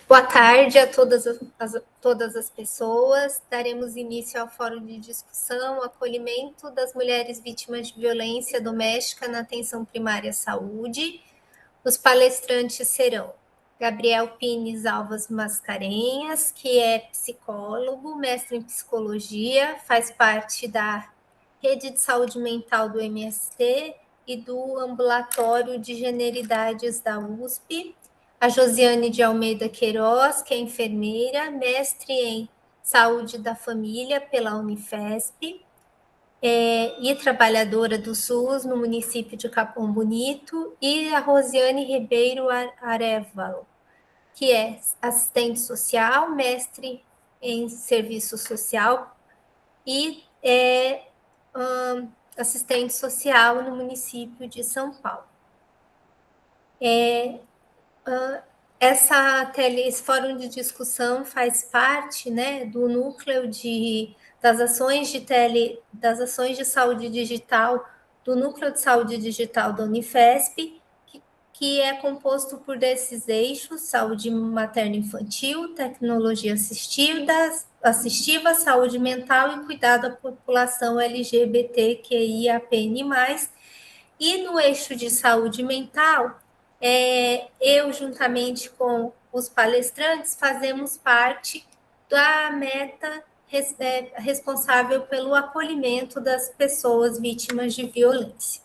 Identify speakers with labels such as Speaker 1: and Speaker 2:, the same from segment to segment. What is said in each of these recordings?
Speaker 1: Boa tarde a todas as pessoas. Daremos início ao fórum de discussão, acolhimento das mulheres vítimas de violência doméstica na atenção primária à saúde. Os palestrantes serão Gabriel Pines Alves Mascarenhas, que é psicólogo, mestre em psicologia, faz parte da rede de saúde mental do MST e do ambulatório de generidades da USP. A Josiane de Almeida Queiroz, que é enfermeira, mestre em saúde da família pela Unifesp, e trabalhadora do SUS no município de Capão Bonito, e a Rosiane Ribeiro Arevalo, que é assistente social, mestre em serviço social e assistente social no município de São Paulo. Esse fórum de discussão faz parte, né, do núcleo das ações de saúde digital, do núcleo de saúde digital da Unifesp, que é composto por desses eixos: saúde materno-infantil, tecnologia assistiva, saúde mental e cuidado à população LGBTQIAPN+. E no eixo de saúde mental, eu, juntamente com os palestrantes, fazemos parte da meta responsável pelo acolhimento das pessoas vítimas de violência.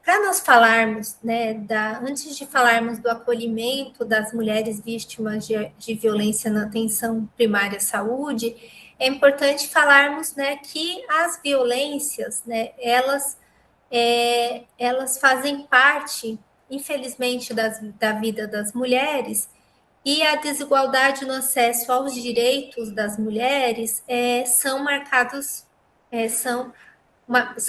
Speaker 1: Para nós falarmos, né, antes de falarmos do acolhimento das mulheres vítimas de violência na atenção primária à saúde, é importante falarmos, né, que as violências, né, elas fazem parte, infelizmente, da vida das mulheres, e a desigualdade no acesso aos direitos das mulheres são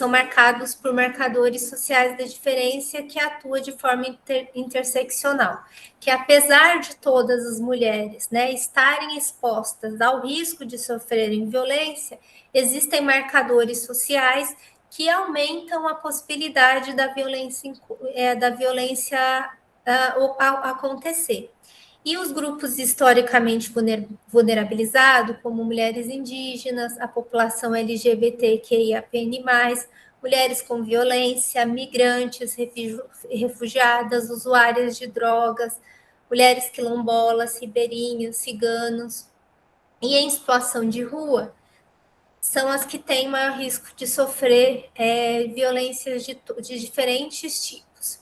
Speaker 1: marcados por marcadores sociais da diferença que atua de forma interseccional, que apesar de todas as mulheres, né, estarem expostas ao risco de sofrerem violência, existem marcadores sociais que aumentam a possibilidade da violência acontecer. E os grupos historicamente vulnerabilizados, como mulheres indígenas, a população LGBTQIAPN+, mulheres com violência, migrantes, refugiadas, usuárias de drogas, mulheres quilombolas, ribeirinhos, ciganos e em situação de rua, são as que têm maior risco de sofrer violências de diferentes tipos.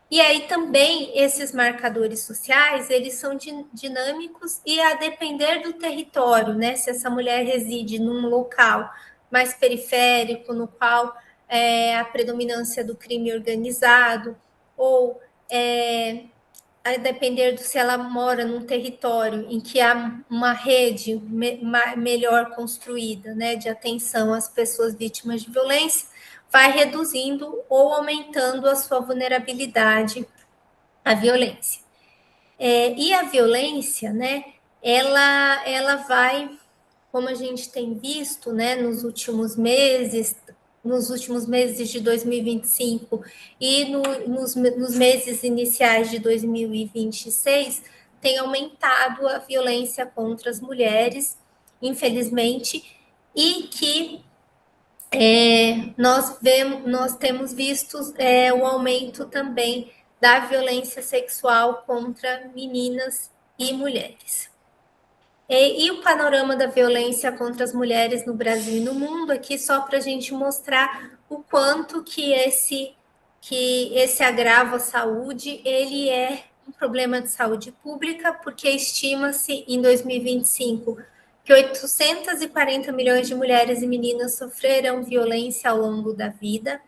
Speaker 1: E aí também esses marcadores sociais, eles são dinâmicos e a depender do território, né? Se essa mulher reside num local mais periférico, no qual a predominância do crime organizado, ou a depender se ela mora num território em que há uma rede melhor construída, né, de atenção às pessoas vítimas de violência, vai reduzindo ou aumentando a sua vulnerabilidade à violência. E a violência, né, ela vai, como a gente tem visto, né, nos últimos meses de 2025 e nos meses iniciais de 2026, tem aumentado a violência contra as mulheres, infelizmente, e que nós temos visto o aumento também da violência sexual contra meninas e mulheres. E o panorama da violência contra as mulheres no Brasil e no mundo, aqui só para a gente mostrar o quanto que esse agravo à saúde, ele é um problema de saúde pública, porque estima-se em 2025 que 840 milhões de mulheres e meninas sofreram violência ao longo da vida,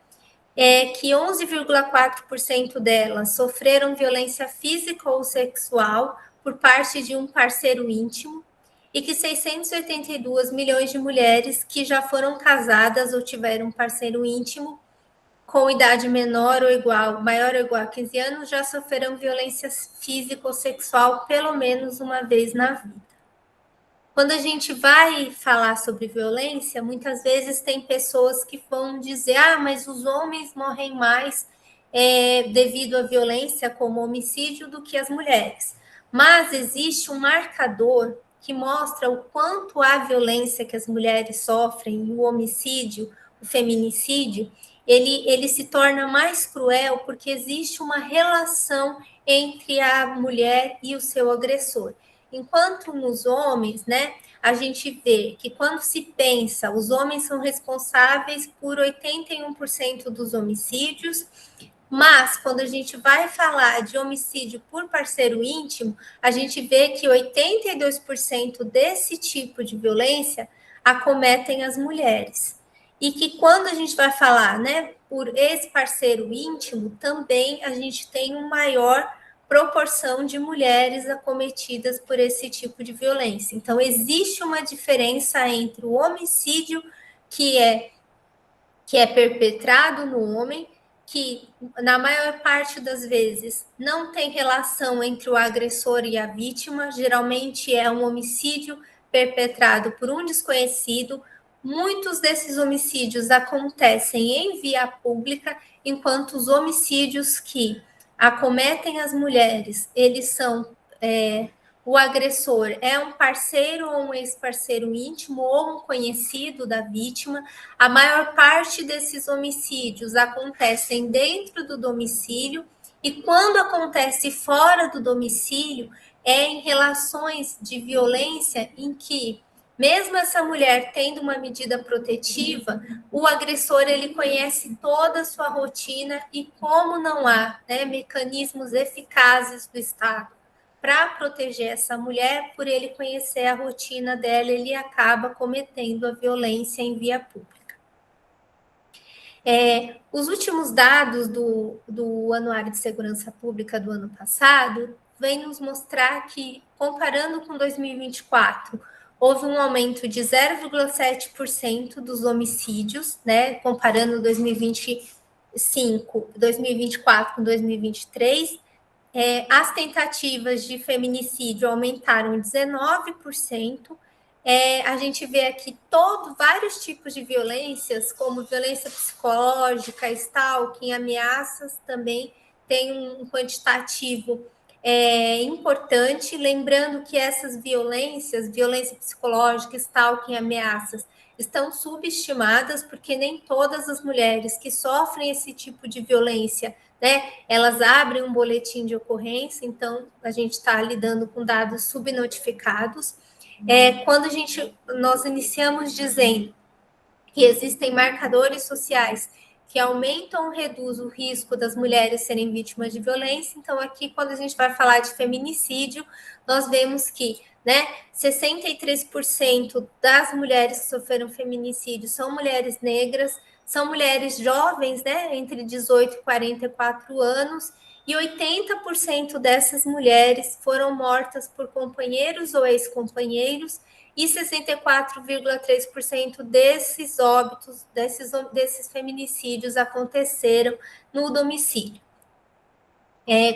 Speaker 1: que 11,4% delas sofreram violência física ou sexual por parte de um parceiro íntimo, e que 682 milhões de mulheres que já foram casadas ou tiveram um parceiro íntimo com idade maior ou igual a 15 anos já sofreram violência física ou sexual pelo menos uma vez na vida. Quando a gente vai falar sobre violência, muitas vezes tem pessoas que vão dizer: mas os homens morrem mais devido à violência como homicídio do que as mulheres. mas existe um marcador que mostra o quanto a violência que as mulheres sofrem, o homicídio, o feminicídio, ele se torna mais cruel porque existe uma relação entre a mulher e o seu agressor. Enquanto nos homens, né, a gente vê que quando se pensa, os homens são responsáveis por 81% dos homicídios, mas quando a gente vai falar de homicídio por parceiro íntimo, a gente vê que 82% desse tipo de violência acometem as mulheres. E que quando a gente vai falar, né, por ex-parceiro íntimo, também a gente tem uma maior proporção de mulheres acometidas por esse tipo de violência. Então, existe uma diferença entre o homicídio que é perpetrado no homem, que na maior parte das vezes não tem relação entre o agressor e a vítima, geralmente é um homicídio perpetrado por um desconhecido. Muitos desses homicídios acontecem em via pública, enquanto os homicídios que acometem as mulheres, eles são o agressor é um parceiro ou um ex-parceiro íntimo ou um conhecido da vítima. A maior parte desses homicídios acontecem dentro do domicílio e quando acontece fora do domicílio é em relações de violência em que mesmo essa mulher tendo uma medida protetiva, o agressor ele conhece toda a sua rotina e como não há, né, mecanismos eficazes do Estado para proteger essa mulher, por ele conhecer a rotina dela, ele acaba cometendo a violência em via pública. Os últimos dados do Anuário de Segurança Pública do ano passado vêm nos mostrar que, comparando com 2024, houve um aumento de 0,7% dos homicídios, né, comparando 2024 com 2023, as tentativas de feminicídio aumentaram 19%. A gente vê aqui vários tipos de violências, como violência psicológica, stalking, ameaças, também tem um quantitativo importante. Lembrando que essas violências, violência psicológica, stalking, ameaças, estão subestimadas, porque nem todas as mulheres que sofrem esse tipo de violência, né, elas abrem um boletim de ocorrência, então a gente está lidando com dados subnotificados. Quando nós iniciamos dizendo que existem marcadores sociais que aumentam ou reduzem o risco das mulheres serem vítimas de violência, então aqui quando a gente vai falar de feminicídio, nós vemos que, né, 63% das mulheres que sofreram feminicídio são mulheres negras, são mulheres jovens, né, entre 18 e 44 anos, e 80% dessas mulheres foram mortas por companheiros ou ex-companheiros, e 64,3% desses óbitos, desses feminicídios aconteceram no domicílio.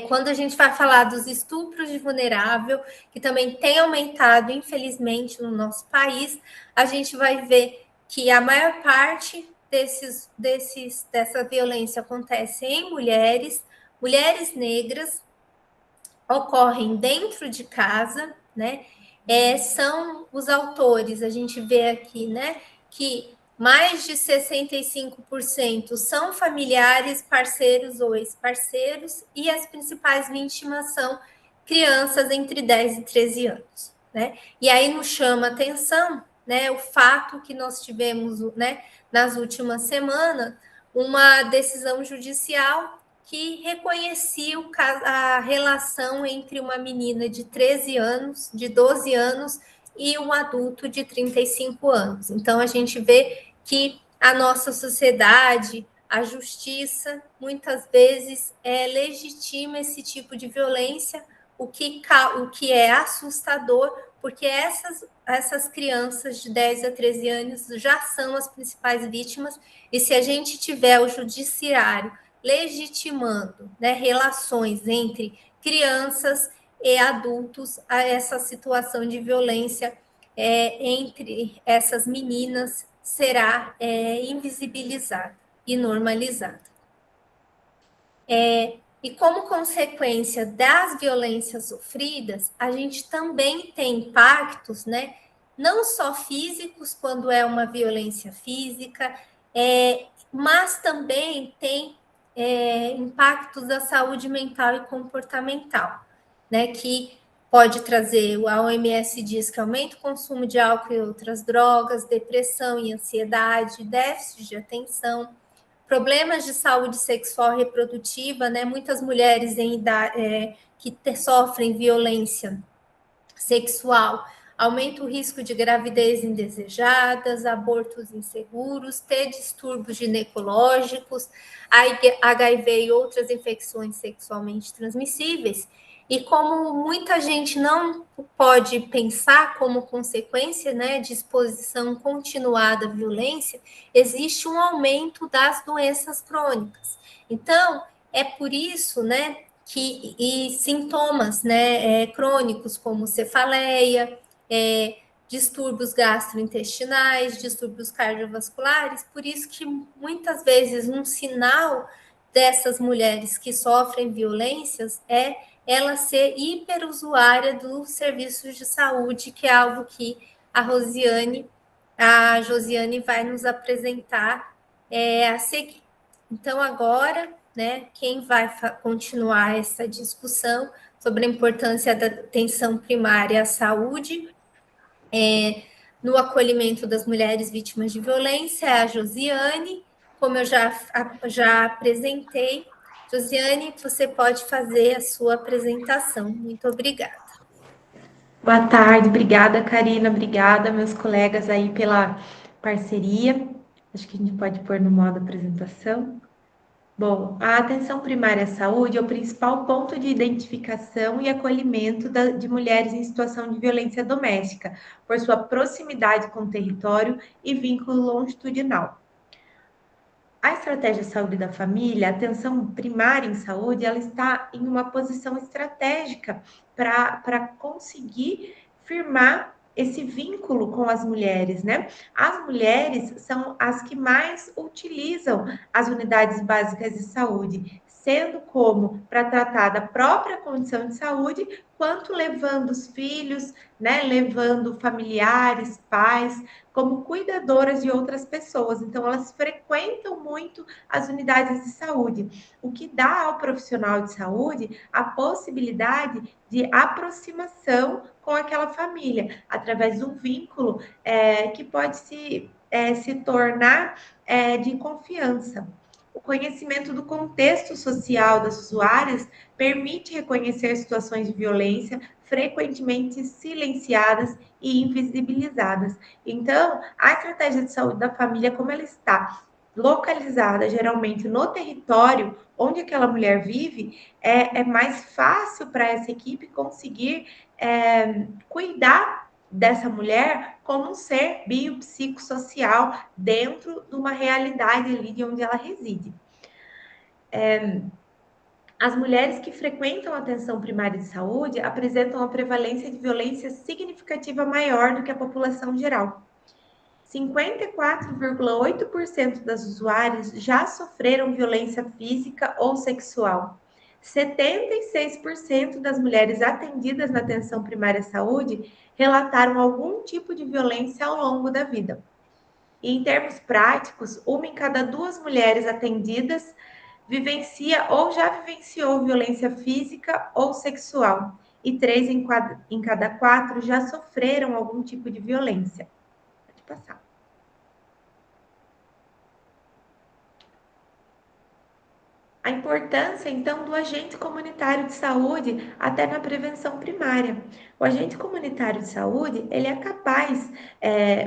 Speaker 1: Quando a gente vai falar dos estupros de vulnerável, que também tem aumentado, infelizmente, no nosso país, a gente vai ver que a maior parte dessa violência acontece em mulheres negras, ocorrem dentro de casa, né? São os autores, a gente vê aqui, né, que mais de 65% são familiares, parceiros ou ex-parceiros, e as principais vítimas são crianças entre 10 e 13 anos, né? E aí nos chama atenção, né, o fato que nós tivemos, né, nas últimas semanas, uma decisão judicial que reconhecia a relação entre uma menina de 13 anos, de 12 anos, e um adulto de 35 anos. Então, a gente vê que a nossa sociedade, a justiça, muitas vezes legitima esse tipo de violência, o que é assustador, porque essas crianças de 10 a 13 anos já são as principais vítimas, e se a gente tiver o judiciário legitimando, né, relações entre crianças e adultos, a essa situação de violência entre essas meninas será invisibilizada e normalizada. E como consequência das violências sofridas, a gente também tem impactos, né? Não só físicos, quando é uma violência física, mas também tem impactos da saúde mental e comportamental, né? Que pode trazer, a OMS diz que aumenta o consumo de álcool e outras drogas, depressão e ansiedade, déficit de atenção, problemas de saúde sexual reprodutiva, né? Muitas mulheres em idade, que sofrem violência sexual, aumenta o risco de gravidez indesejadas, abortos inseguros, ter distúrbios ginecológicos, HIV e outras infecções sexualmente transmissíveis. E como muita gente não pode pensar como consequência, né, de exposição continuada à violência, existe um aumento das doenças crônicas. Então, é por isso, né, e sintomas, né, crônicos como cefaleia, distúrbios gastrointestinais, distúrbios cardiovasculares. Por isso que muitas vezes um sinal dessas mulheres que sofrem violências é ela ser hiperusuária dos serviços de saúde, que é algo que a Josiane vai nos apresentar a seguir. Então, agora, né, quem vai continuar essa discussão sobre a importância da atenção primária à saúde no acolhimento das mulheres vítimas de violência é a Josiane, como eu já apresentei. Josiane, você pode fazer a sua apresentação. Muito obrigada.
Speaker 2: Boa tarde, obrigada, Karina, obrigada, meus colegas aí pela parceria. Acho que a gente pode pôr no modo apresentação. Bom, a atenção primária à saúde é o principal ponto de identificação e acolhimento de mulheres em situação de violência doméstica, por sua proximidade com o território e vínculo longitudinal. A estratégia de saúde da família, a atenção primária em saúde, ela está em uma posição estratégica para conseguir firmar esse vínculo com as mulheres, né? As mulheres são as que mais utilizam as unidades básicas de saúde, sendo como para tratar da própria condição de saúde, quanto levando os filhos, né? Levando familiares, pais, como cuidadoras de outras pessoas. Então, elas frequentam muito as unidades de saúde, o que dá ao profissional de saúde a possibilidade de aproximação com aquela família, através de um vínculo que pode se tornar de confiança. O conhecimento do contexto social das usuárias permite reconhecer situações de violência frequentemente silenciadas e invisibilizadas. Então, a estratégia de saúde da família, como ela está localizada geralmente no território onde aquela mulher vive, é mais fácil para essa equipe conseguir cuidar dessa mulher como um ser biopsicossocial dentro de uma realidade ali de onde ela reside. As mulheres que frequentam a atenção primária de saúde apresentam uma prevalência de violência significativa maior do que a população geral. 54,8% das usuárias já sofreram violência física ou sexual. 76% das mulheres atendidas na atenção primária à saúde relataram algum tipo de violência ao longo da vida. E, em termos práticos, uma em cada duas mulheres atendidas vivencia ou já vivenciou violência física ou sexual, e 3 em cada 4 já sofreram algum tipo de violência. Pode passar. A importância, então, do agente comunitário de saúde até na prevenção primária. O agente comunitário de saúde, ele é capaz,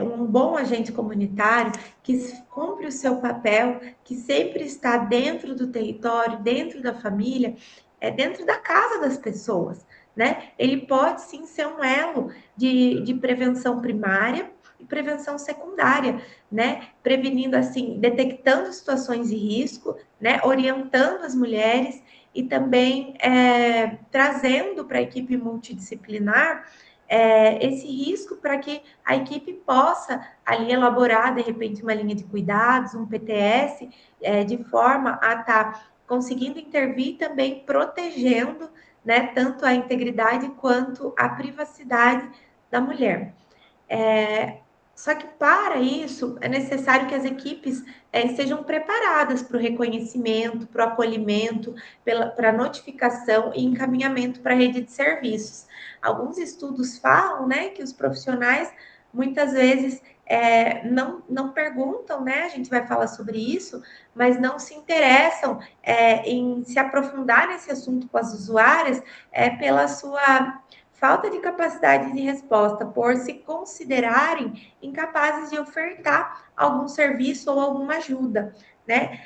Speaker 2: um bom agente comunitário que cumpre o seu papel, que sempre está dentro do território, dentro da família, dentro da casa das pessoas, né? Ele pode, sim, ser um elo de prevenção primária e prevenção secundária, né? Prevenindo, assim, detectando situações de risco, né? Orientando as mulheres e também trazendo para a equipe multidisciplinar esse risco para que a equipe possa ali elaborar, de repente, uma linha de cuidados, um PTS, de forma a estar conseguindo intervir também protegendo, né, tanto a integridade quanto a privacidade da mulher. Só que para isso é necessário que as equipes sejam preparadas para o reconhecimento, para o acolhimento, para a notificação e encaminhamento para a rede de serviços. Alguns estudos falam, né, que os profissionais muitas vezes não perguntam, né? A gente vai falar sobre isso, mas não se interessam em se aprofundar nesse assunto com as usuárias pela sua falta de capacidade de resposta, por se considerarem incapazes de ofertar algum serviço ou alguma ajuda, né?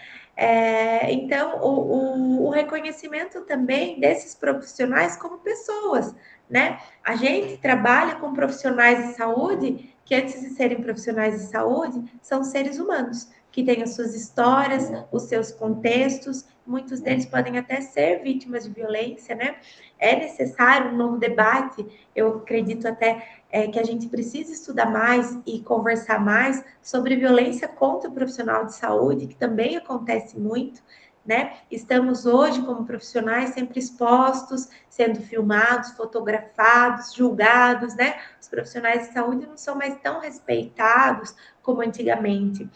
Speaker 2: Então, o reconhecimento também desses profissionais como pessoas, né? A gente trabalha com profissionais de saúde que, antes de serem profissionais de saúde, são seres humanos, que têm as suas histórias, os seus contextos, muitos deles podem até ser vítimas de violência, né? É necessário um novo debate, eu acredito até que a gente precisa estudar mais e conversar mais sobre violência contra o profissional de saúde, que também acontece muito, né? Estamos hoje, como profissionais, sempre expostos, sendo filmados, fotografados, julgados, né? Os profissionais de saúde não são mais tão respeitados como antigamente.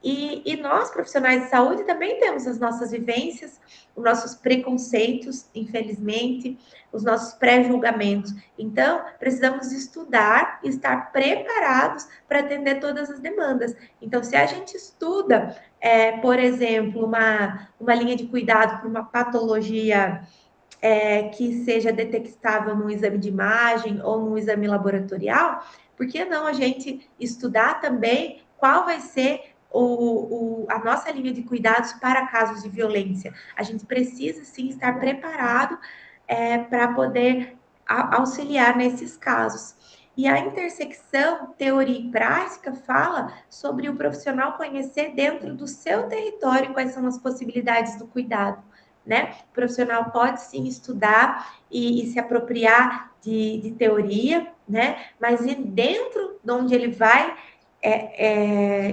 Speaker 2: E nós, profissionais de saúde, também temos as nossas vivências, os nossos preconceitos, infelizmente, os nossos pré-julgamentos. Então, precisamos estudar e estar preparados para atender todas as demandas. Então, se a gente estuda, por exemplo, uma linha de cuidado para uma patologia que seja detectável no exame de imagem ou no exame laboratorial, por que não a gente estudar também qual vai ser a nossa linha de cuidados para casos de violência? A gente precisa sim estar preparado para poder auxiliar nesses casos. E a intersecção teoria e prática fala sobre o profissional conhecer dentro do seu território quais são as possibilidades do cuidado, né? O profissional pode sim estudar e se apropriar de teoria, né? Mas dentro de onde ele vai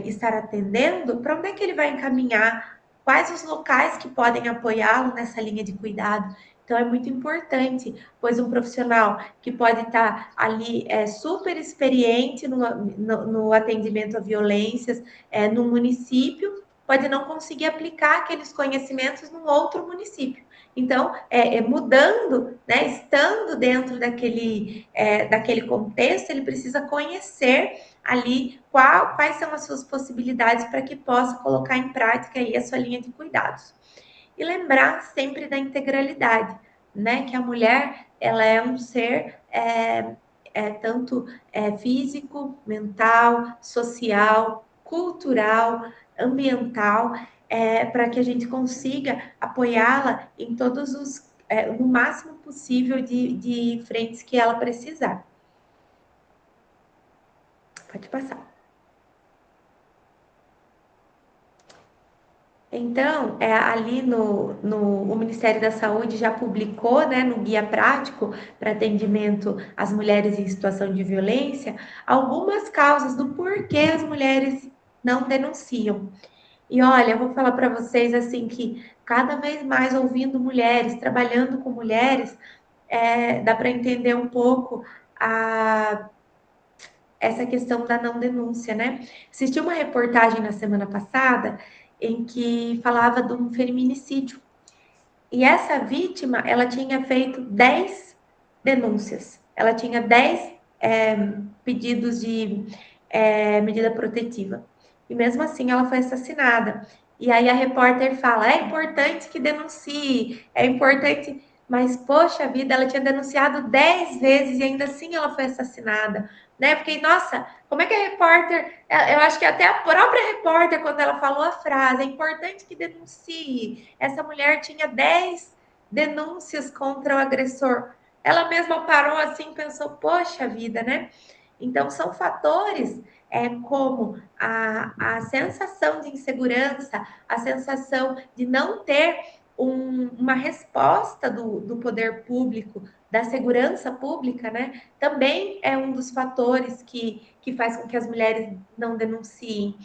Speaker 2: estar atendendo, para onde é que ele vai encaminhar? Quais os locais que podem apoiá-lo nessa linha de cuidado? Então, é muito importante, pois um profissional que pode estar ali super experiente no atendimento a violências no município, pode não conseguir aplicar aqueles conhecimentos num outro município. Então, mudando, né, estando dentro daquele contexto, ele precisa conhecer ali quais são as suas possibilidades para que possa colocar em prática aí a sua linha de cuidados. E lembrar sempre da integralidade, né? Que a mulher ela é um ser tanto físico, mental, social, cultural, ambiental, para que a gente consiga apoiá-la em todos no máximo possível de frentes que ela precisar. Pode passar. Então, ali o Ministério da Saúde já publicou, né, no guia prático para atendimento às mulheres em situação de violência, algumas causas do porquê as mulheres não denunciam. E olha, eu vou falar para vocês assim que cada vez mais ouvindo mulheres, trabalhando com mulheres, dá para entender um pouco essa questão da não denúncia, né? Assisti uma reportagem na semana passada em que falava de um feminicídio. E essa vítima, ela tinha feito 10 denúncias. Ela tinha 10 pedidos de medida protetiva. E mesmo assim, ela foi assassinada. E aí a repórter fala: é importante que denuncie, é importante. Mas, poxa vida, ela tinha denunciado 10 vezes e ainda assim ela foi assassinada, né? Porque, nossa, como é que a repórter, eu acho que até a própria repórter, quando ela falou a frase, é importante que denuncie, essa mulher tinha 10 denúncias contra o agressor. Ela mesma parou assim e pensou, poxa vida, né? Então, são fatores como a sensação de insegurança, a sensação de não ter uma resposta do poder público, da segurança pública, né? Também é um dos fatores que faz com que as mulheres não denunciem.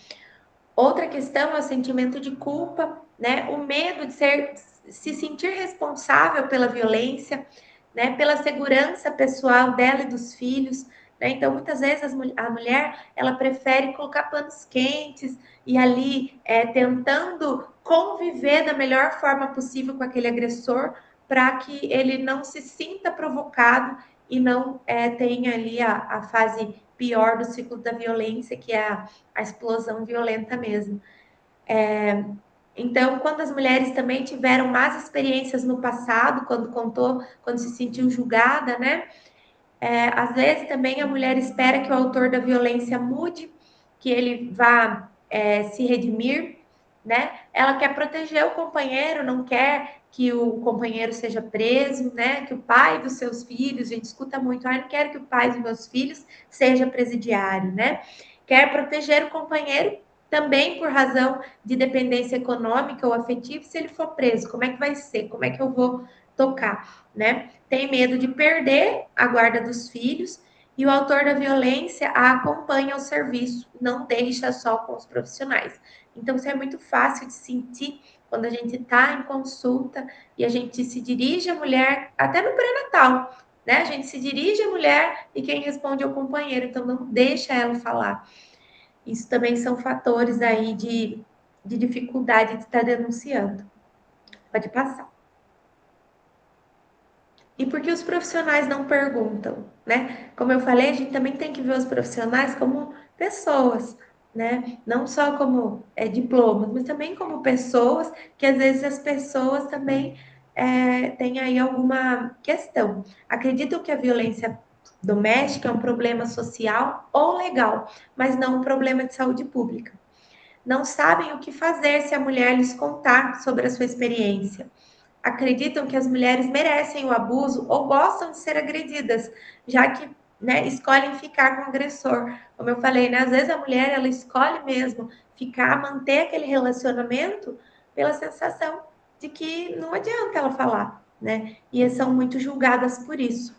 Speaker 2: Outra questão é o sentimento de culpa, né? O medo de ser se sentir responsável pela violência, né, pela segurança pessoal dela e dos filhos, né? Então, muitas vezes a mulher ela prefere colocar panos quentes e ali tentando conviver da melhor forma possível com aquele agressor para que ele não se sinta provocado e não tenha ali a fase pior do ciclo da violência, que é a explosão violenta mesmo. Então, quando as mulheres também tiveram más experiências no passado, quando se sentiu julgada, né? Às vezes também a mulher espera que o autor da violência mude, que ele vá se redimir, né? Ela quer proteger o companheiro, não quer que o companheiro seja preso, né? Que o pai dos seus filhos, a gente escuta muito, não quero que o pai dos meus filhos seja presidiário, né? Quer proteger o companheiro também por razão de dependência econômica ou afetiva, se ele for preso, como é que vai ser? Como é que eu vou tocar, né? Tem medo de perder a guarda dos filhos e o autor da violência a acompanha ao serviço, não deixa só com os profissionais. Então, isso é muito fácil de sentir quando a gente está em consulta e a gente se dirige à mulher, até no pré-natal, né? A gente se dirige à mulher e quem responde é o companheiro, então não deixa ela falar. Isso também são fatores aí de dificuldade de estar denunciando. Pode passar. E por que os profissionais não perguntam, né? Como eu falei, a gente também tem que ver os profissionais como pessoas, né? Não só como diplomas, mas também como pessoas, que às vezes as pessoas também têm aí alguma questão. Acreditam que a violência doméstica é um problema social ou legal, mas não um problema de saúde pública. Não sabem o que fazer se a mulher lhes contar sobre a sua experiência. Acreditam que as mulheres merecem o abuso ou gostam de ser agredidas, já que, né, escolhem ficar com o agressor. Como eu falei, né, às vezes a mulher ela escolhe mesmo ficar, manter aquele relacionamento pela sensação de que não adianta ela falar, né? E são muito julgadas por isso.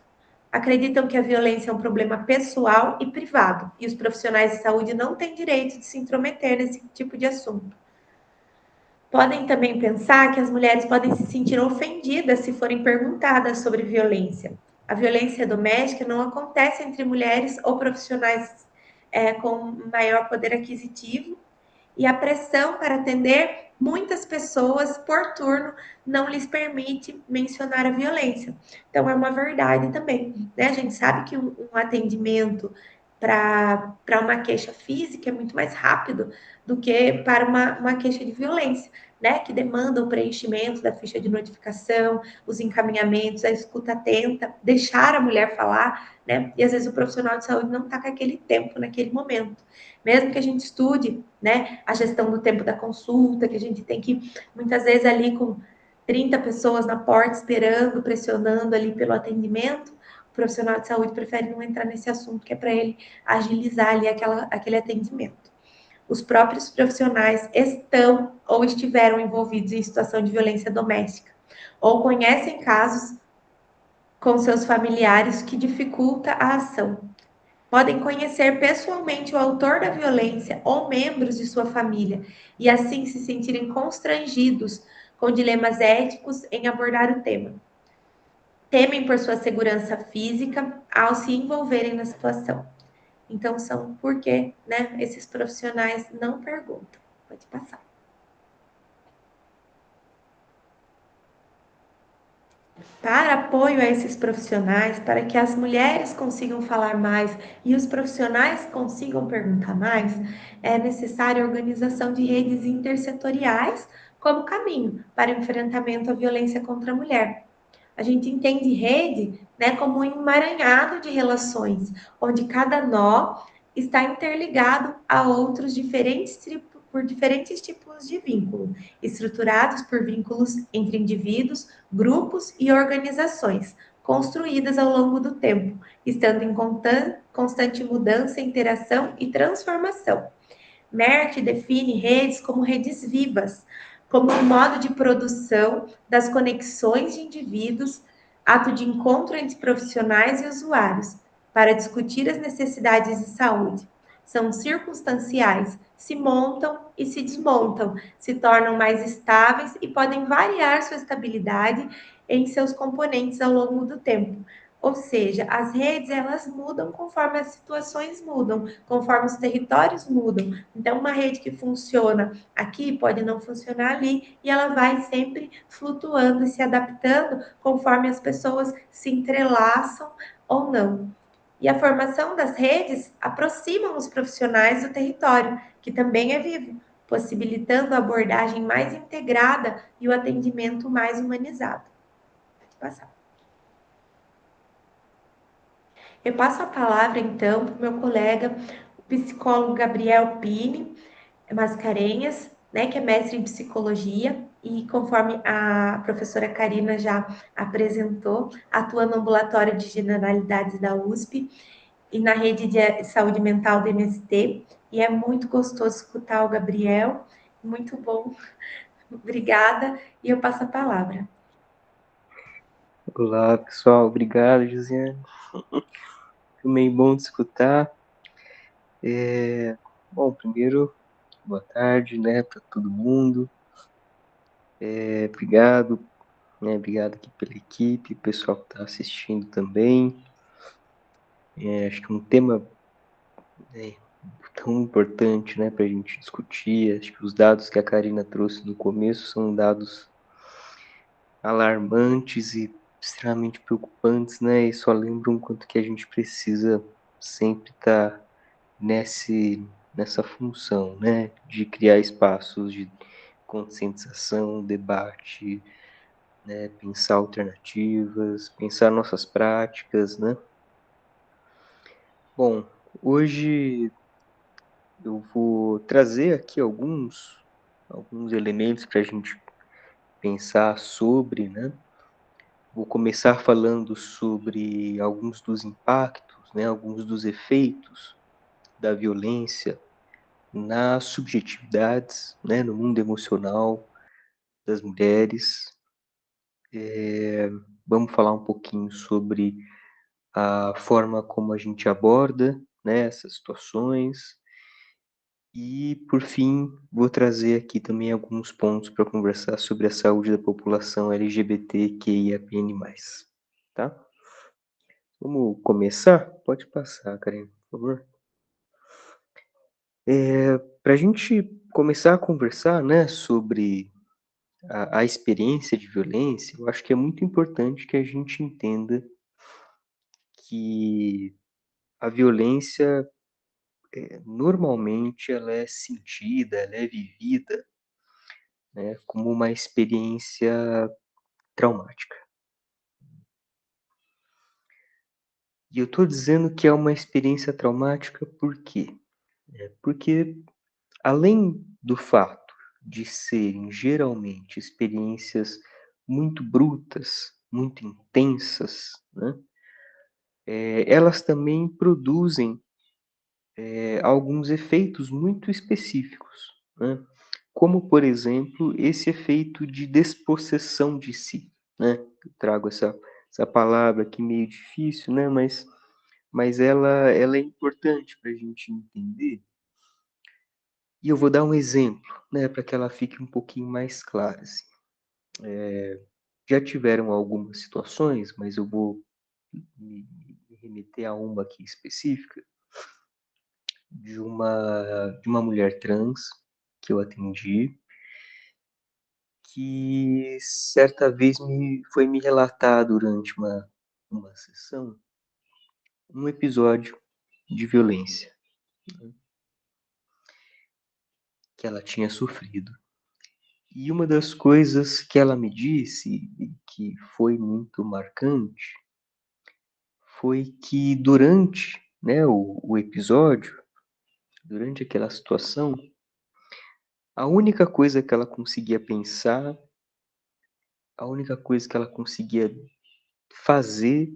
Speaker 2: Acreditam que a violência é um problema pessoal e privado, e os profissionais de saúde não têm direito de se intrometer nesse tipo de assunto. Podem também pensar que as mulheres podem se sentir ofendidas se forem perguntadas sobre violência. A violência doméstica não acontece entre mulheres ou profissionais com maior poder aquisitivo, e a pressão para atender muitas pessoas por turno não lhes permite mencionar a violência. Então, é uma verdade também, né? A gente sabe que um atendimento para uma queixa física é muito mais rápido do que para uma queixa de violência, né? Que demanda o preenchimento da ficha de notificação, os encaminhamentos, a escuta atenta, deixar a mulher falar, né? E às vezes o profissional de saúde não está com aquele tempo naquele momento. Mesmo que a gente estude, né, a gestão do tempo da consulta, que a gente tem que, muitas vezes, ali com 30 pessoas na porta esperando, pressionando ali pelo atendimento, o profissional de saúde prefere não entrar nesse assunto, que é para ele agilizar ali aquele atendimento. Os próprios profissionais estão ou estiveram envolvidos em situação de violência doméstica, ou conhecem casos com seus familiares que dificulta a ação. Podem conhecer pessoalmente o autor da violência ou membros de sua família e assim se sentirem constrangidos com dilemas éticos em abordar o tema. Temem por sua segurança física ao se envolverem na situação. Então, são porque, né, esses profissionais não perguntam. Pode passar. Para apoio a esses profissionais, para que as mulheres consigam falar mais e os profissionais consigam perguntar mais, é necessária a organização de redes intersetoriais como caminho para o enfrentamento à violência contra a mulher. A gente entende rede, né, como um emaranhado de relações, onde cada nó está interligado a outros por diferentes tipos de vínculo, estruturados por vínculos entre indivíduos, grupos e organizações, construídas ao longo do tempo, estando em constante mudança, interação e transformação. MERT define redes como redes vivas, como um modo de produção das conexões de indivíduos, ato de encontro entre profissionais e usuários, para discutir as necessidades de saúde, são circunstanciais, se montam e se desmontam, se tornam mais estáveis e podem variar sua estabilidade em seus componentes ao longo do tempo. Ou seja, as redes elas mudam conforme as situações mudam, conforme os territórios mudam. Então, uma rede que funciona aqui pode não funcionar ali e ela vai sempre flutuando e se adaptando conforme as pessoas se entrelaçam ou não. E a formação das redes aproximam os profissionais do território, que também é vivo, possibilitando a abordagem mais integrada e o atendimento mais humanizado. Pode passar. Eu passo a palavra, então, para o meu colega, o psicólogo Gabriel Pini Mascarenhas, né, que é mestre em psicologia, e conforme a professora Karina já apresentou, atua no ambulatório de generalidades da USP e na rede de saúde mental do MST, e é muito gostoso escutar o Gabriel, muito bom, obrigada, e eu passo a palavra.
Speaker 3: Olá, pessoal, obrigado, Josiane. Foi meio bom de escutar. Bom, primeiro, boa tarde, né, para todo mundo. Obrigado, né, obrigado aqui pela equipe, pessoal que está assistindo também. Acho que é um tema, né, tão importante, né, para a gente discutir. Acho que os dados que a Karina trouxe no começo são dados alarmantes e extremamente preocupantes, né, e só lembram o quanto que a gente precisa sempre estar nessa função, né, de criar espaços de conscientização, debate, né, pensar alternativas, pensar nossas práticas, né. Bom, hoje eu vou trazer aqui alguns elementos para a gente pensar sobre, né. Vou começar falando sobre alguns dos impactos, né, alguns dos efeitos da violência nas subjetividades, né, no mundo emocional das mulheres. Vamos falar um pouquinho sobre a forma como a gente aborda, né, essas situações. E, por fim, vou trazer aqui também alguns pontos para conversar sobre a saúde da população LGBTQIAPN+, tá? Vamos começar? Pode passar, Karen, por favor. Para a gente começar a conversar, né, sobre a experiência de violência, eu acho que é muito importante que a gente entenda que a violência, normalmente, ela é sentida, ela é vivida, né, como uma experiência traumática. E eu estou dizendo que é uma experiência traumática por quê? Porque, além do fato de serem geralmente experiências muito brutas, muito intensas, né, elas também produzem alguns efeitos muito específicos, né, como, por exemplo, esse efeito de despossessão de si, né. Eu trago essa palavra aqui meio difícil, né, mas ela é importante para a gente entender. E eu vou dar um exemplo, né, para que ela fique um pouquinho mais clara, assim. Já tiveram algumas situações, mas eu vou me remeter a uma aqui específica, de uma mulher trans que eu atendi, que certa vez foi me relatar durante uma sessão, um episódio de violência, né, que ela tinha sofrido. E uma das coisas que ela me disse, e que foi muito marcante, foi que durante, né, o episódio, durante aquela situação, a única coisa que ela conseguia pensar, a única coisa que ela conseguia fazer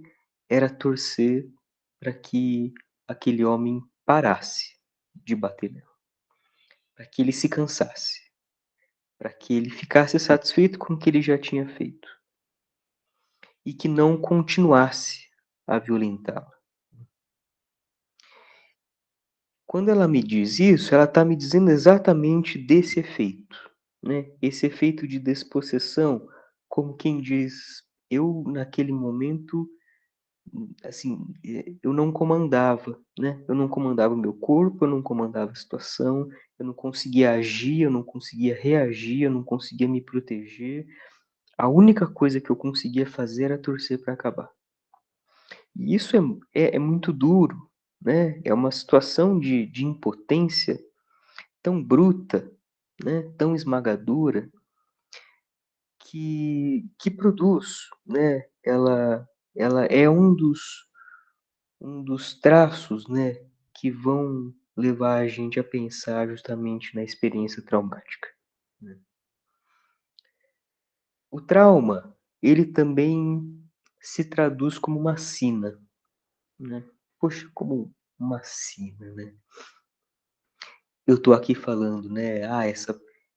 Speaker 3: era torcer para que aquele homem parasse de bater nela, para que ele se cansasse, para que ele ficasse satisfeito com o que ele já tinha feito e que não continuasse a violentá-la. Quando ela me diz isso, ela está me dizendo exatamente desse efeito, né? Esse efeito de despossessão, como quem diz, eu naquele momento, assim, eu não comandava, né? Eu não comandava o meu corpo, eu não comandava a situação, eu não conseguia agir, eu não conseguia reagir, eu não conseguia me proteger. A única coisa que eu conseguia fazer era torcer para acabar. E isso é muito duro, né? É uma situação de impotência tão bruta, né? Tão esmagadora, que produz, né? Ela é um dos traços, né? Que vão levar a gente a pensar justamente na experiência traumática, né? O trauma, ele também se traduz como uma sina, né? Poxa, como uma sina, né? Eu tô aqui falando, né?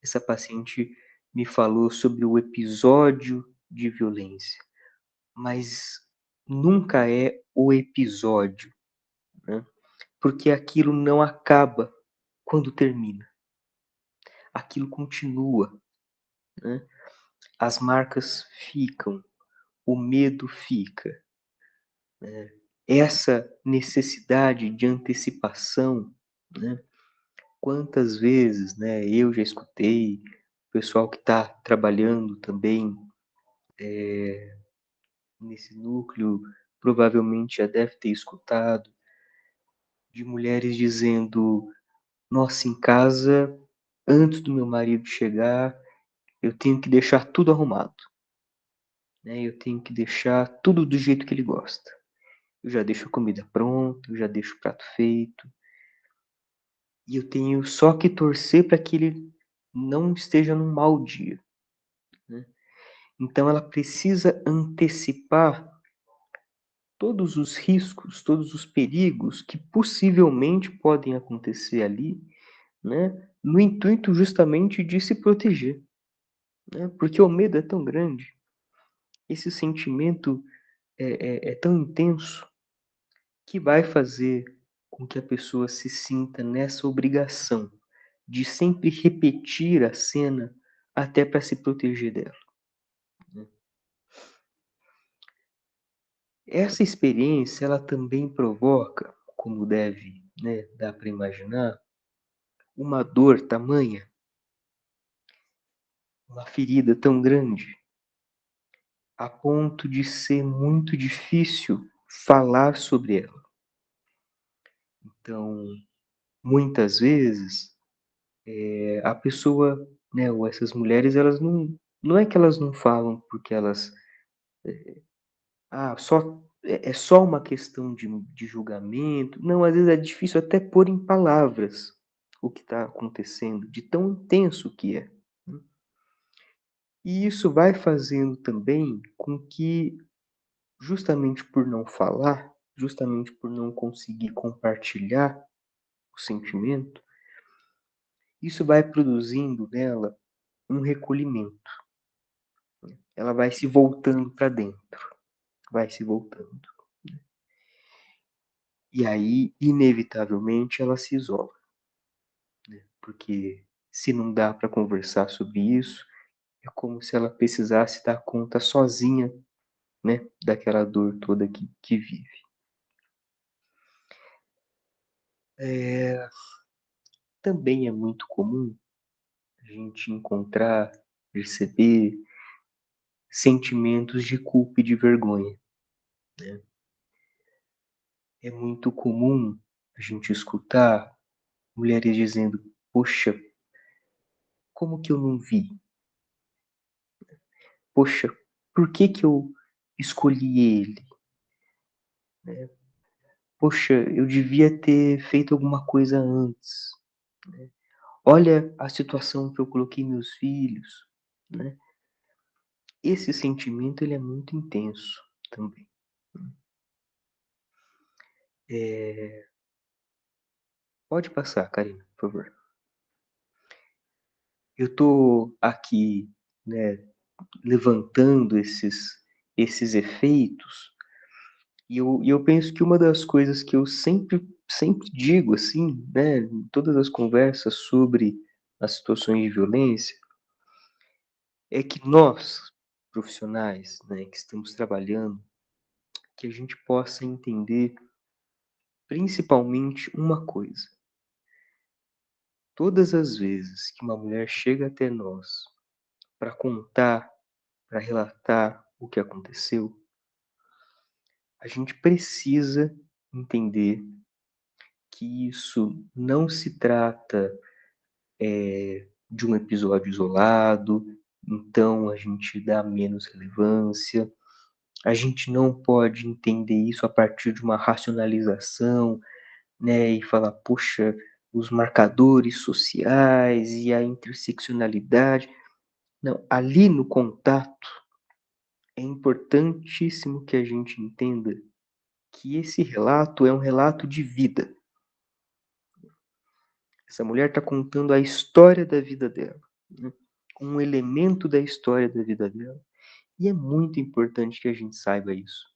Speaker 3: Essa paciente me falou sobre o episódio de violência, mas nunca é o episódio, né? Porque aquilo não acaba quando termina. Aquilo continua, né? As marcas ficam, o medo fica, né? Essa necessidade de antecipação, né? Quantas vezes, né, eu já escutei, o pessoal que está trabalhando também nesse núcleo provavelmente já deve ter escutado, de mulheres dizendo: nossa, em casa, antes do meu marido chegar, eu tenho que deixar tudo arrumado, né? Eu tenho que deixar tudo do jeito que ele gosta. Eu já deixo a comida pronta, eu já deixo o prato feito, e eu tenho só que torcer para que ele não esteja num mau dia, né? Então ela precisa antecipar todos os riscos, todos os perigos que possivelmente podem acontecer ali, né? No intuito justamente de se proteger, né? Porque o medo é tão grande, esse sentimento é tão intenso que vai fazer com que a pessoa se sinta nessa obrigação de sempre repetir a cena até para se proteger dela, né? Essa experiência ela também provoca, como deve, né, dar para imaginar, uma dor tamanha, uma ferida tão grande, a ponto de ser muito difícil falar sobre ela. Então, muitas vezes, a pessoa, né, ou essas mulheres, elas não é que elas não falam porque elas, só é só uma questão de julgamento. Não, às vezes é difícil até pôr em palavras o que está acontecendo, de tão intenso que é, né? E isso vai fazendo também com que, justamente por não falar, justamente por não conseguir compartilhar o sentimento, isso vai produzindo nela um recolhimento. Ela vai se voltando para dentro, vai se voltando. E aí, inevitavelmente, ela se isola, né? Porque se não dá para conversar sobre isso, é como se ela precisasse dar conta sozinha, né, daquela dor toda que vive. Também é muito comum a gente encontrar, perceber sentimentos de culpa e de vergonha, né? É muito comum a gente escutar mulheres dizendo: poxa, como que eu não vi? Poxa, por que que eu escolhi ele, né? Poxa, eu devia ter feito alguma coisa antes, né? Olha a situação que eu coloquei meus filhos, né? Esse sentimento ele é muito intenso também. Pode passar, Karina, por favor. Eu tô aqui, né, levantando esses efeitos, e eu penso que uma das coisas que eu sempre sempre digo assim, né, em todas as conversas sobre as situações de violência, é que nós, profissionais, né, que estamos trabalhando, que a gente possa entender principalmente uma coisa: todas as vezes que uma mulher chega até nós para contar, para relatar o que aconteceu, a gente precisa entender que isso não se trata de um episódio isolado, então a gente dá menos relevância. A gente não pode entender isso a partir de uma racionalização, né, e falar, poxa, os marcadores sociais e a interseccionalidade. Não, ali no contato é importantíssimo que a gente entenda que esse relato é um relato de vida. Essa mulher está contando a história da vida dela, né? Um elemento da história da vida dela. E é muito importante que a gente saiba isso,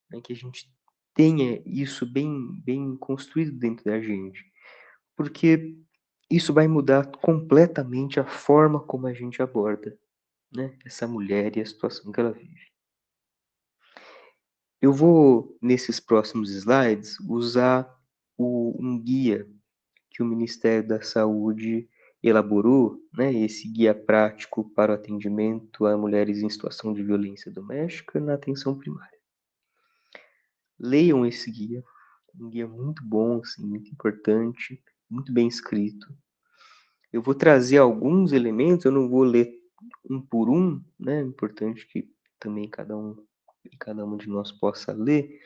Speaker 3: né? Que a gente tenha isso bem construído dentro da gente, porque isso vai mudar completamente a forma como a gente aborda, né, essa mulher e a situação que ela vive. Eu vou, nesses próximos slides, usar um guia que o Ministério da Saúde elaborou, né, esse guia prático para o atendimento a mulheres em situação de violência doméstica na atenção primária. Leiam esse guia, um guia muito bom, assim, muito importante, muito bem escrito. Eu vou trazer alguns elementos, eu não vou ler um por um, né? É importante que também cada um de nós possa ler,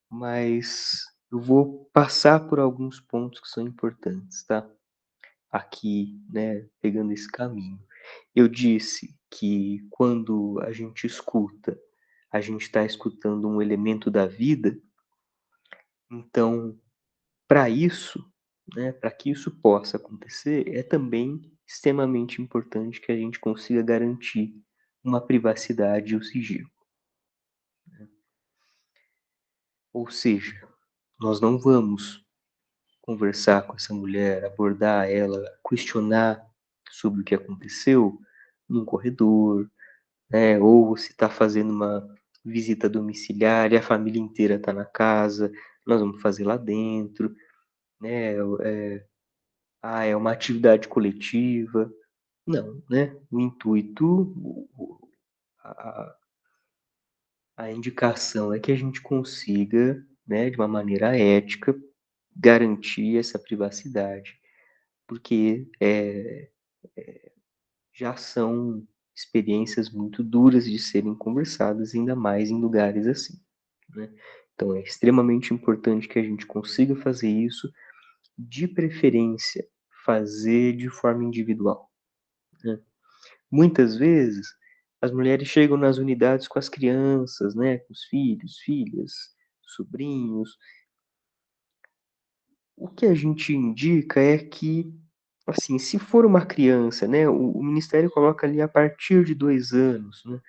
Speaker 3: mas eu vou passar por alguns pontos que são importantes, tá? Aqui, né, pegando esse caminho. Eu disse que quando a gente escuta, a gente está escutando um elemento da vida, então, para isso, né, para que isso possa acontecer, é também extremamente importante que a gente consiga garantir uma privacidade e o sigilo. Ou seja, nós não vamos conversar com essa mulher, abordar ela, questionar sobre o que aconteceu num corredor, né? Ou você está fazendo uma visita domiciliar e a família inteira está na casa, nós vamos fazer lá dentro, né? É uma atividade coletiva. Não, né? O intuito, a, a indicação é que a gente consiga, né, de uma maneira ética, garantir essa privacidade, porque já são experiências muito duras de serem conversadas, ainda mais em lugares assim, né? Então é extremamente importante que a gente consiga fazer isso, de preferência, fazer de forma individual, né? Muitas vezes, as mulheres chegam nas unidades com as crianças, né, com os filhos, filhas, sobrinhos. O que a gente indica é que, assim, se for uma criança, né, o Ministério coloca ali a partir de 2 anos, né.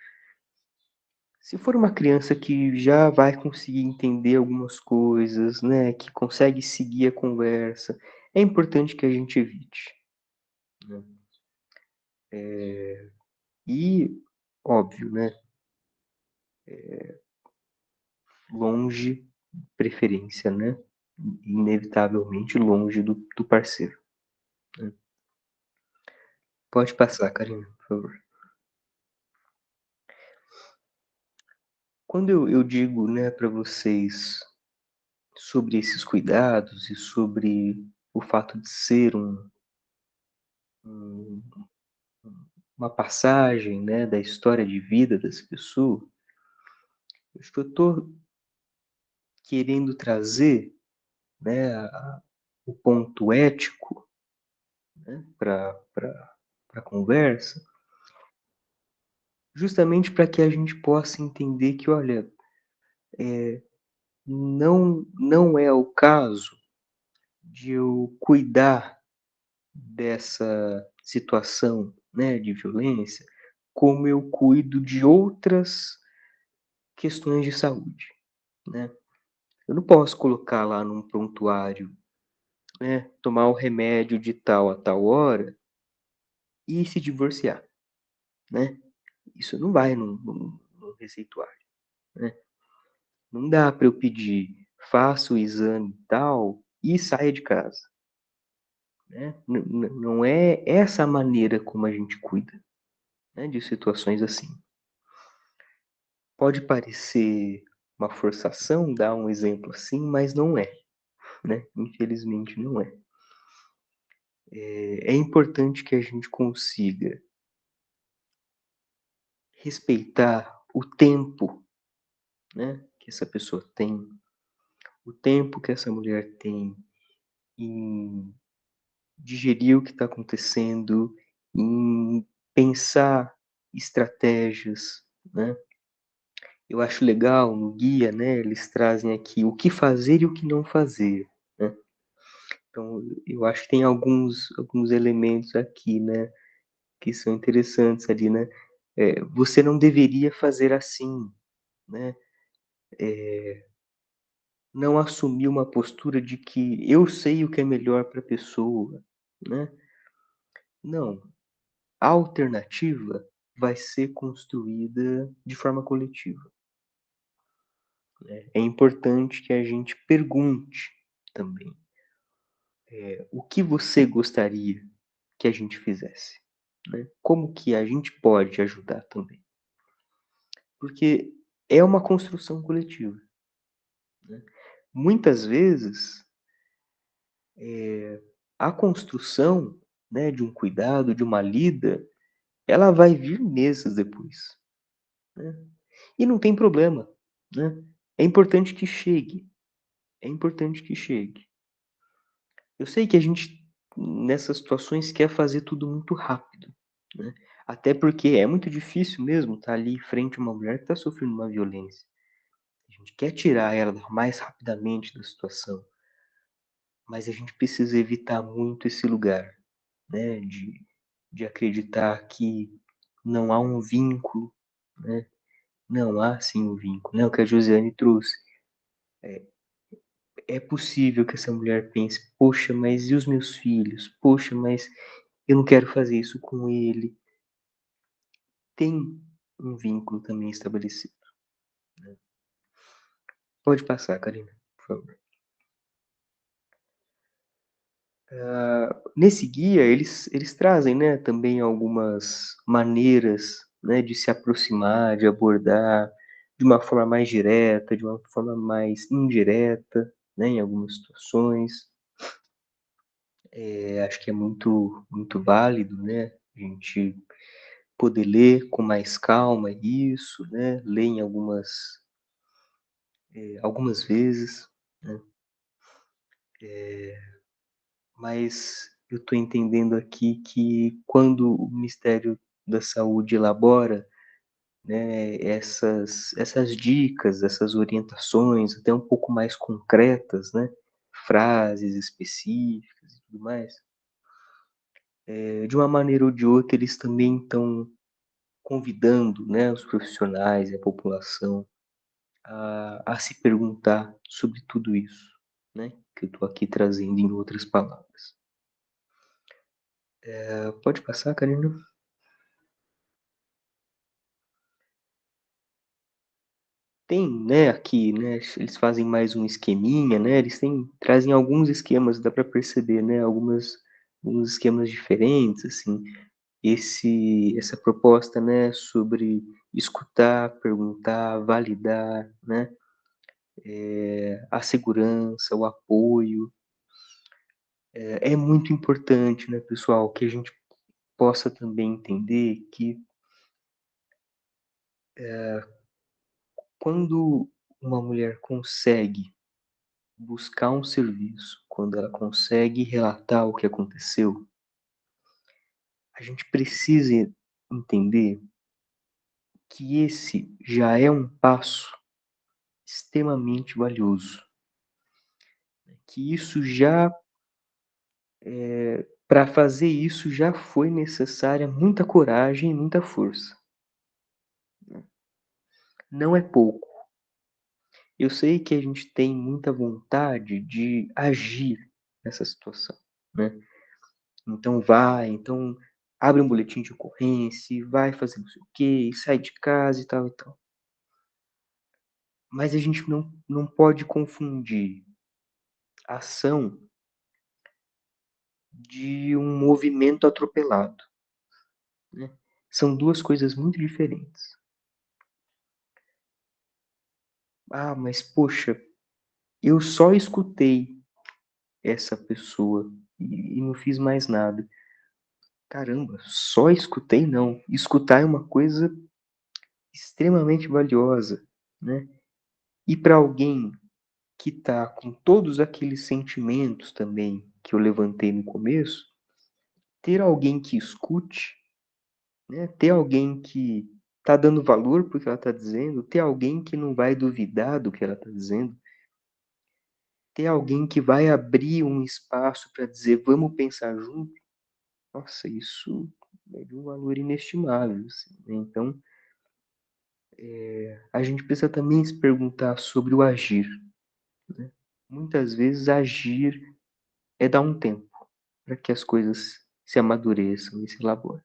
Speaker 3: Se for uma criança que já vai conseguir entender algumas coisas, né, que consegue seguir a conversa, é importante que a gente evite, né. E, óbvio, né, longe, preferência, né, inevitavelmente longe do parceiro, né. Pode passar, Karina, por favor. Quando eu digo, né, para vocês sobre esses cuidados e sobre o fato de ser um uma passagem, né, da história de vida das pessoas, acho que eu estou querendo trazer, né, o ponto ético, né, para a conversa, justamente para que a gente possa entender que, olha, não é o caso de eu cuidar dessa situação, né, de violência, como eu cuido de outras questões de saúde, né. Eu não posso colocar lá num prontuário, né, tomar o remédio de tal a tal hora e se divorciar, né? Isso não vai num receituário, né? Não dá para eu pedir, faça o exame tal e saia de casa, né? Não é essa a maneira como a gente cuida, né, de situações assim. Pode parecer uma forçação dar um exemplo assim, mas não é, né? Infelizmente não é. É importante que a gente consiga respeitar o tempo, né, que essa pessoa tem, o tempo que essa mulher tem em digerir o que está acontecendo, em pensar estratégias, né? Eu acho legal no guia, né, eles trazem aqui o que fazer e o que não fazer, né? Então, eu acho que tem alguns elementos aqui, né, que são interessantes ali, né? Você não deveria fazer assim, né? Não assumir uma postura de que eu sei o que é melhor para a pessoa, né? Não, a alternativa vai ser construída de forma coletiva, né? É importante que a gente pergunte também, o que você gostaria que a gente fizesse, né? Como que a gente pode ajudar também? Porque é uma construção coletiva, né? Muitas vezes, a construção, né, de um cuidado, de uma lida, ela vai vir meses depois, né? E não tem problema, né? É importante que chegue, é importante que chegue. Eu sei que a gente, nessas situações, quer fazer tudo muito rápido, né? Até porque é muito difícil mesmo estar ali frente a uma mulher que está sofrendo uma violência. A gente quer tirar ela mais rapidamente da situação, mas a gente precisa evitar muito esse lugar, né, de acreditar que não há um vínculo, né? Não há sim um vínculo, né? O que a Josiane trouxe. É possível que essa mulher pense, poxa, mas e os meus filhos? Poxa, mas eu não quero fazer isso com ele. Tem um vínculo também estabelecido, né? Pode passar, Karina, por favor. Nesse guia, eles trazem, né, também algumas maneiras, né, de se aproximar, de abordar de uma forma mais direta, de uma forma mais indireta, né, em algumas situações. Acho que é muito válido, né, a gente poder ler com mais calma isso, né, ler em algumas vezes, né, mas eu estou entendendo aqui que quando o Ministério da Saúde elabora, né, essas dicas, essas orientações, até um pouco mais concretas, né, frases específicas e tudo mais, de uma maneira ou de outra eles também estão convidando, né, os profissionais e a população a se perguntar sobre tudo isso, né, que eu estou aqui trazendo em outras palavras. Pode passar, Karina? Tem, né, aqui, né, eles fazem mais um esqueminha, né, trazem alguns esquemas, dá para perceber, né, alguns esquemas diferentes, assim. Essa proposta, né, sobre escutar, perguntar, validar, né, a segurança, o apoio, é muito importante, né, pessoal, que a gente possa também entender que quando uma mulher consegue buscar um serviço, quando ela consegue relatar o que aconteceu, a gente precisa entender que esse já é um passo extremamente valioso, que isso já, para fazer isso já foi necessária muita coragem e muita força. Não é pouco. Eu sei que a gente tem muita vontade de agir nessa situação, né? Então então abre um boletim de ocorrência, vai fazer não sei o quê, sai de casa e tal e tal. Mas a gente não pode confundir ação de um movimento atropelado, né? São duas coisas muito diferentes. Ah, mas poxa, eu só escutei essa pessoa e não fiz mais nada. Caramba, só escutei não. Escutar é uma coisa extremamente valiosa, né? E para alguém que está com todos aqueles sentimentos também que eu levantei no começo, ter alguém que escute, né? Ter alguém que está dando valor para o que ela está dizendo, ter alguém que não vai duvidar do que ela está dizendo, ter alguém que vai abrir um espaço para dizer vamos pensar junto, nossa, isso é de um valor inestimável, assim, né? Então, a gente precisa também se perguntar sobre o agir, né? Muitas vezes agir é dar um tempo para que as coisas se amadureçam e se elaborem.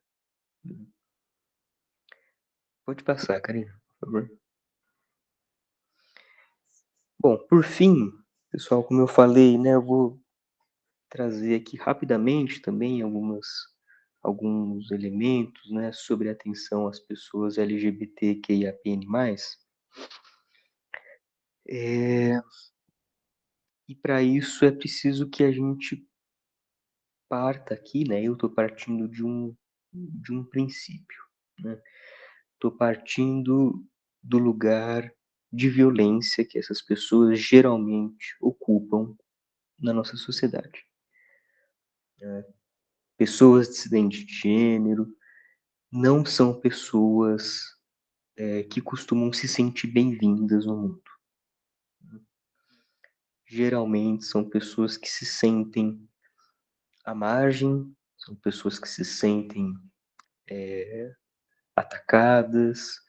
Speaker 3: Pode passar, Karina, por favor. Bom, por fim, pessoal, como eu falei, né, eu vou trazer aqui rapidamente também alguns elementos, né, sobre a atenção às pessoas LGBTQIAPN+. E para isso é preciso que a gente parta aqui, né, eu estou partindo de um princípio, né? Estou partindo do lugar de violência que essas pessoas geralmente ocupam na nossa sociedade. Pessoas dissidentes de gênero não são pessoas que costumam se sentir bem-vindas no mundo. Geralmente são pessoas que se sentem à margem, são pessoas que se sentem atacadas,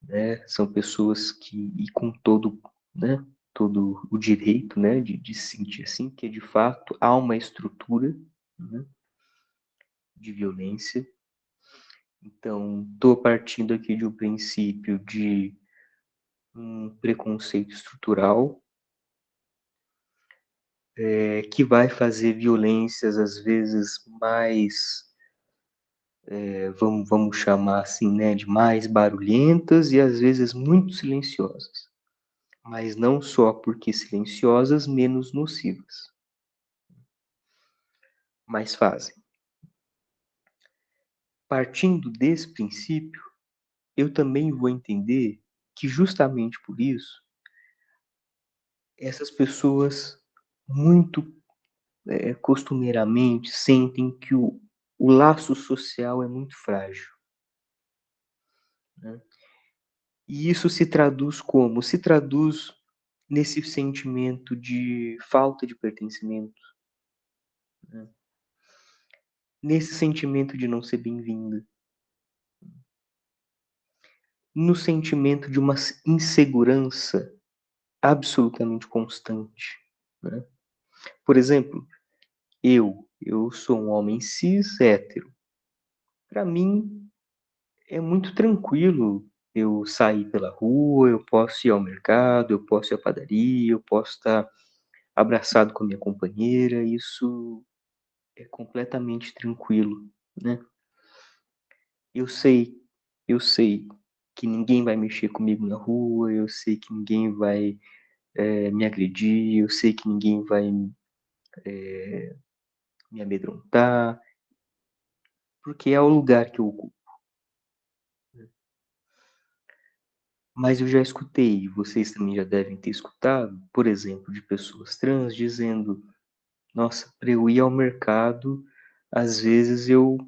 Speaker 3: né? São pessoas que, e com todo, né, todo o direito, né, de se sentir assim, que de fato há uma estrutura, né, de violência. Então, estou partindo aqui de um princípio de um preconceito estrutural que vai fazer violências às vezes mais, vamos chamar assim, né, de mais barulhentas e às vezes muito silenciosas. Mas não só porque silenciosas, menos nocivas. Mas fazem. Partindo desse princípio, eu também vou entender que justamente por isso, essas pessoas muito costumeiramente sentem que o laço social é muito frágil, né? E isso se traduz como? Se traduz nesse sentimento de falta de pertencimento, né? Nesse sentimento de não ser bem-vinda, no sentimento de uma insegurança absolutamente constante, né? Por exemplo, eu sou um homem cis hétero. Para mim é muito tranquilo eu sair pela rua, eu posso ir ao mercado, eu posso ir à padaria, eu posso estar abraçado com a minha companheira, isso é completamente tranquilo, né? Eu sei, eu sei que ninguém vai mexer comigo na rua, eu sei que ninguém vai me agredir, eu sei que ninguém vai me amedrontar, porque é o lugar que eu ocupo. Mas eu já escutei, vocês também já devem ter escutado, por exemplo, de pessoas trans dizendo: nossa, para eu ir ao mercado, às vezes eu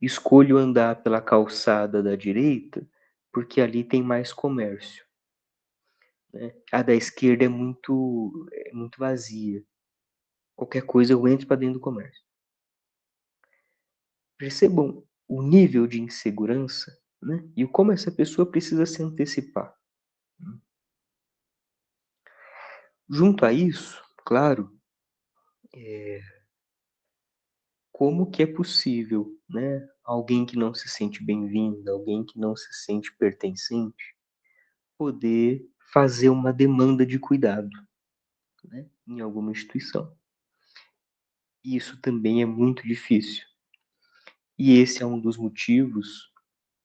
Speaker 3: escolho andar pela calçada da direita, porque ali tem mais comércio, né? A da esquerda é muito vazia. Qualquer coisa eu entro para dentro do comércio. Percebam o nível de insegurança, né? E como essa pessoa precisa se antecipar. Junto a isso, claro, como que é possível, né, alguém que não se sente bem-vindo, alguém que não se sente pertencente, poder fazer uma demanda de cuidado, né, em alguma instituição. E isso também é muito difícil. E esse é um dos motivos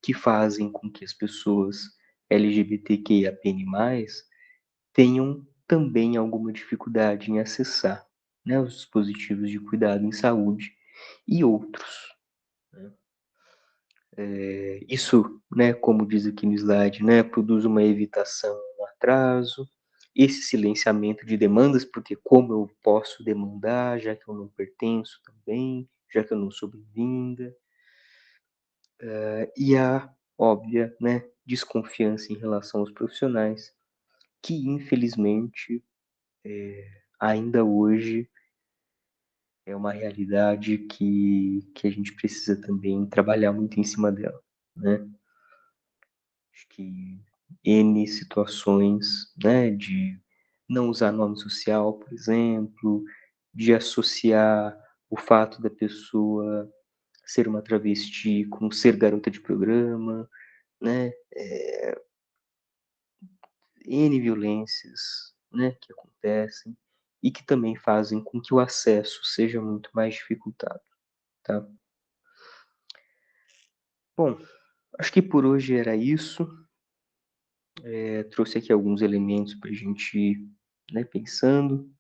Speaker 3: que fazem com que as pessoas LGBTQIAPN+, tenham também alguma dificuldade em acessar, né, os dispositivos de cuidado em saúde e outros. Isso, né, como diz aqui no slide, né, produz uma evitação, um atraso, esse silenciamento de demandas, porque como eu posso demandar, já que eu não pertenço também, já que eu não sou bem-vinda, e a óbvia, né, desconfiança em relação aos profissionais, que infelizmente, ainda hoje é uma realidade que a gente precisa também trabalhar muito em cima dela, né. Acho que N situações, né, de não usar nome social, por exemplo, de associar o fato da pessoa ser uma travesti com ser garota de programa, né, N violências, né, que acontecem e que também fazem com que o acesso seja muito mais dificultado, tá. Bom, acho que por hoje era isso. Trouxe aqui alguns elementos para a gente ir, né, pensando.